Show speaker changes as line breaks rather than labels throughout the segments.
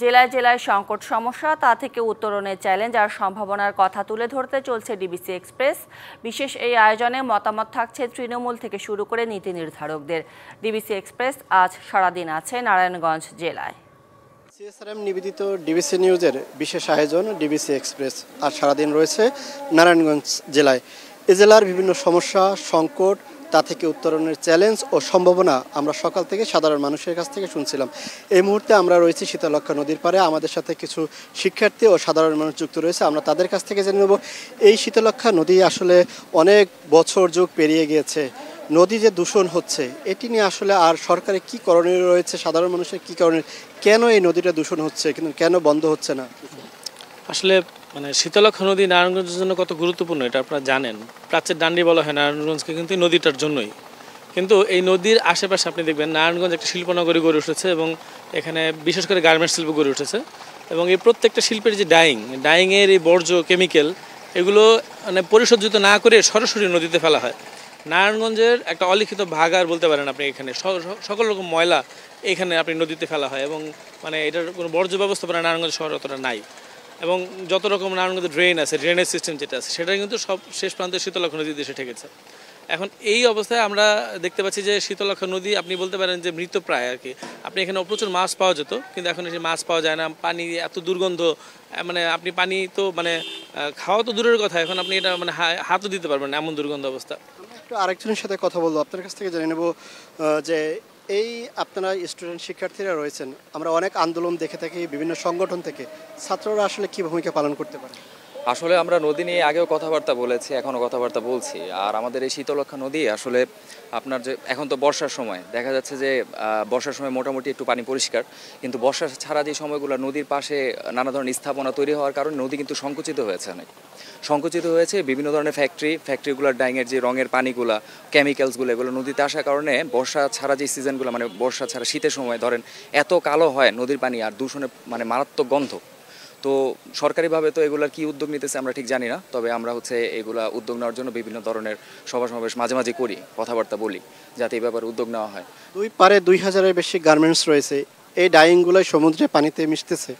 জেলায় জেলায় সংকট সমস্যা, তা থেকে উত্তরণের চ্যালেঞ্জ আর সম্ভাবনার কথা তুলে ধরতে চলছে ডিবিসি এক্সপ্রেস। বিশেষ এই আয়োজনে মতামত থাকছে তৃণমূল থেকে শুরু করে নীতি নির্ধারকদের। ডিবিসি এক্সপ্রেস আজ সারাদিন আছে নারায়ণগঞ্জ জেলায়।
সিএসআরএম নিবেদিত ডিবিসি নিউজের বিশেষ আয়োজন ডিবিসি এক্সপ্রেস আজ সারাদিন রয়েছে নারায়ণগঞ্জ জেলায়। এ জেলার বিভিন্ন সমস্যা, সংকট, তা থেকে উত্তরণের চ্যালেঞ্জ ও সম্ভাবনা আমরা সকাল থেকে সাধারণ মানুষের কাছ থেকে শুনছিলাম। এই মুহূর্তে আমরা রয়েছি শীতলক্ষ্যা নদীর পাড়ে। আমাদের সাথে কিছু শিক্ষার্থী ও সাধারণ মানুষ যুক্ত রয়েছে। আমরা তাদের কাছ থেকে জেনে নেব এই শীতলক্ষ্যা নদী আসলে অনেক বছর যুগ পেরিয়ে গিয়েছে, নদী যে দূষণ হচ্ছে এটি নিয়ে আসলে আর সরকারের কি করণীয় রয়েছে, সাধারণ মানুষের কি করণীয়, কেন এই নদীটা দূষণ হচ্ছে কিন্তু কেন বন্ধ হচ্ছে না?
আসলে শীতলক্ষ্যা নদী নারায়ণগঞ্জের জন্য কত গুরুত্বপূর্ণ এটা আপনারা জানেন। প্রাচ্যের ডান্ডি বলা হয় নারায়ণগঞ্জকে কিন্তু নদীটার জন্যই। কিন্তু এই নদীর আশেপাশে আপনি দেখবেন নারায়ণগঞ্জ একটা শিল্পনগরী গড়ে উঠেছে এবং এখানে বিশেষ করে গার্মেন্টস শিল্প গড়ে উঠেছে এবং এই প্রত্যেকটা শিল্পের যে ডাইংয়ের এই বর্জ্য কেমিক্যাল এগুলো পরিশোধিত না করে সরাসরি নদীতে ফেলা হয়। নারায়ণগঞ্জের একটা অলিখিত ভাগাড় বলতে পারেন আপনি, এখানে সকল রকম ময়লা এখানে আপনি নদীতে ফেলা হয় এবং এটার কোনো বর্জ্য ব্যবস্থাপনা নারায়ণগঞ্জ শহর অতটা নাই। এবং যত রকম নারায়ণগঞ্জে ড্রেন আছে, ড্রেনেজ সিস্টেম যেটা আছে সেটা কিন্তু সব শেষ প্রান্তে শীতলক্ষ্যা নদীতে এসে ঠেকেছে। এখন এই অবস্থায় আমরা দেখতে পাচ্ছি যে শীতলক্ষ্যা নদী আপনি বলতে পারেন যে মৃতপ্রায় আর কি। আপনি এখানে প্রচুর মাছ পাওয়া যেত কিন্তু এখন এসে মাছ পাওয়া যায় না। পানি এত দুর্গন্ধ, আপনি পানি তো খাওয়া তো দূরের কথা, এখন আপনি এটা হাতও দিতে পারবেন না, এমন দুর্গন্ধ অবস্থা।
একটু আরেকজনের সাথে কথা বলবো, আপনার কাছ থেকে জেনে নেব যে এই আপনারা স্টুডেন্ট শিক্ষার্থীরা রয়েছেন, আমরা অনেক আন্দোলন দেখে থাকি বিভিন্ন সংগঠন থেকে, ছাত্ররা আসলে কি ভূমিকা পালন করতে পারে?
আসলে আমরা নদী নিয়ে আগেও কথাবার্তা বলেছি, এখনও কথাবার্তা বলছি। আর আমাদের এই শীতলক্ষ্যা নদী আসলে আপনার যে এখন তো বর্ষার সময় দেখা যাচ্ছে যে বর্ষার সময় মোটামুটি একটু পানি পরিষ্কার, কিন্তু বর্ষা ছাড়া যে সময়গুলো নদীর পাশে নানা ধরনের স্থাপনা তৈরি হওয়ার কারণে নদী কিন্তু সংকুচিত হয়েছে, অনেক সংকুচিত হয়েছে। বিভিন্ন ধরনের ফ্যাক্টরিগুলোর ডাইংয়ের যে রঙের পানিগুলো, কেমিক্যালসগুলো, এগুলো নদীতে আসার কারণে বর্ষা ছাড়া যে সিজনগুলো বর্ষা ছাড়া শীতের সময় ধরেন এত কালো হয় নদীর পানি আর দূষণে মারাত্মক গন্ধ। তো সরকারিভাবে তো এগুলার কি উদ্যোগ নিতেছে আমরা ঠিক জানি না, তবে আমরা এগুলা উদ্যোগ নেওয়ার জন্য বিভিন্ন ধরনের সভা সমাবেশ মাঝে মাঝে করি, কথাবার্তা বলি যাতে এই ব্যাপারে উদ্যোগ নেওয়া হয়।
দুই পারে 2000-এর বেশি গার্মেন্টস রয়েছে, এই ডাইংগুলো সমুদ্রে পানিতে মিশতেছে।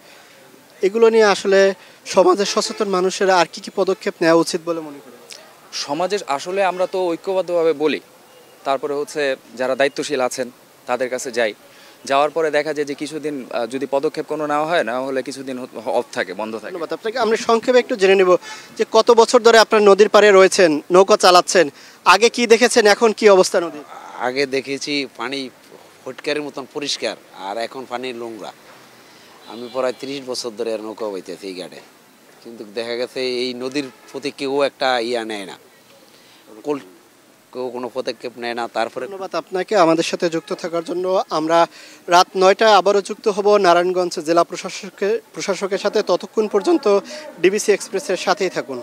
এগুলো নিয়ে আসলে সমাজের সচেতন মানুষের আর কি পদক্ষেপ নেওয়া উচিত বলে মনে করেন?
সমাজের আসলে আমরা তো ঐক্যবদ্ধভাবে বলি, তারপরে যারা দায়িত্বশীল আছেন তাদের কাছে যাই, যাওয়ার পরে দেখা যায় যে কিছুদিন যদি পদক্ষেপ কোনো নেওয়া হয়, না হলে কিছুদিন অফ থাকে, বন্ধ থাকে।
ধন্যবাদ আপনাকে। আমরা সংক্ষেপে একটু জেনে নেব যে কত বছর ধরে আপনার নদীর পাড়ে রয়েছেন, নৌকা চালাচ্ছেন, আগে কি দেখেছেন, এখন কি অবস্থা নদী?
আগে দেখেছি পানি ফটকারের মতন পরিষ্কার, আর এখন পানি নোংরা। আমি প্রায় 30 বছর ধরে নৌকা বইতেছি এই ঘাটে, কিন্তু দেখা গেছে এই নদীর প্রতি কেউ একটা নেয় না, কেউ কোনো পদক্ষেপ নেয় না। তারপরে
ধন্যবাদ আপনাকে আমাদের সাথে যুক্ত থাকার জন্য। আমরা রাত 9টায় আবারও যুক্ত হব নারায়ণগঞ্জ জেলা প্রশাসকের সাথে। ততক্ষণ পর্যন্ত ডিবিসি এক্সপ্রেসের সাথেই থাকুন।